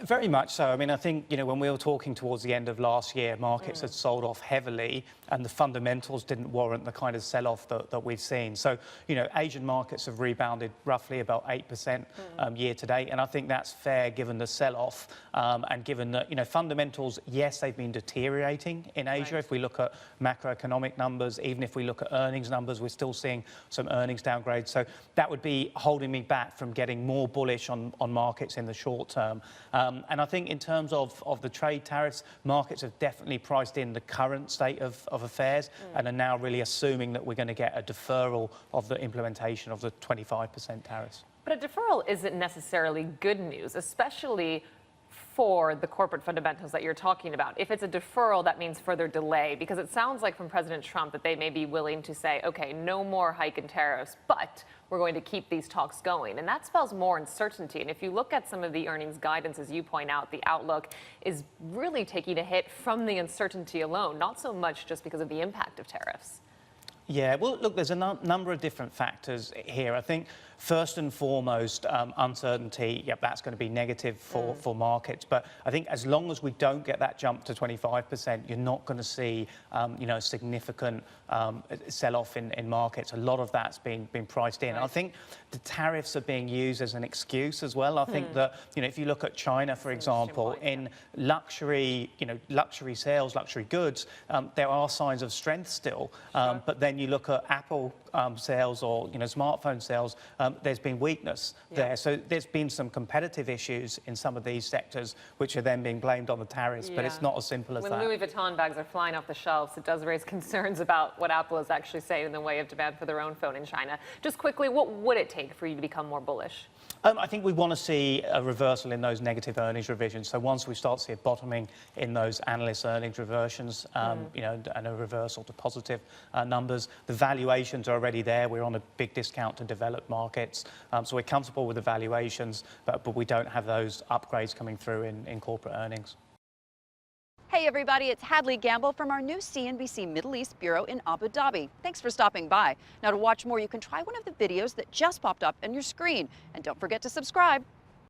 Very much so. I mean, I think, when we were talking towards the end of last year, markets had sold off heavily and the fundamentals didn't warrant the kind of sell-off that we've seen. So, Asian markets have rebounded roughly about 8% year to date. And I think that's fair given the sell-off and given that, fundamentals, yes, they've been deteriorating in Asia. If we look at macroeconomic numbers, even if we look at earnings numbers, we're still seeing some earnings downgrades. So that would be holding me back from getting more bullish on markets in the short term. And I think in terms of the trade tariffs, markets have definitely priced in the current state of affairs and are now really assuming that we're going to get a deferral of the implementation of the 25% tariffs. But a deferral isn't necessarily good news, especially for the corporate fundamentals that you're talking about. If it's a deferral, that means further delay, because it sounds like from President Trump that they may be willing to say, okay, no more hike in tariffs, but we're going to keep these talks going. And that spells more uncertainty. And if you look at some of the earnings guidance, as you point out, the outlook is really taking a hit from the uncertainty alone, not so much just because of the impact of tariffs. Yeah, well, look, there's a number of different factors here. I think first and foremost, uncertainty, that's going to be negative for markets. But I think as long as we don't get that jump to 25%, you're not going to see, a significant sell-off in markets. A lot of that's been priced in. Right. I think the tariffs are being used as an excuse as well. I think that, if you look at China, for example, in luxury, luxury sales, luxury goods, there are signs of strength still. But then you look at Apple sales or smartphone sales, there's been weakness there. So there's been some competitive issues in some of these sectors, which are then being blamed on the tariffs. But it's not as simple as that. When Louis Vuitton bags are flying off the shelves, it does raise concerns about what Apple is actually saying in the way of demand for their own phone in China. Just quickly, what would it take for you to become more bullish? I think we want to see a reversal in those negative earnings revisions. So once we start to see a bottoming in those analyst earnings reversions, and a reversal to positive numbers, the valuations are already there. We're on a big discount to developed markets. So we're comfortable with the valuations, but we don't have those upgrades coming through in corporate earnings. Hey everybody, it's Hadley Gamble from our new CNBC Middle East Bureau in Abu Dhabi. Thanks for stopping by. Now to watch more, you can try one of the videos that just popped up on your screen. And don't forget to subscribe.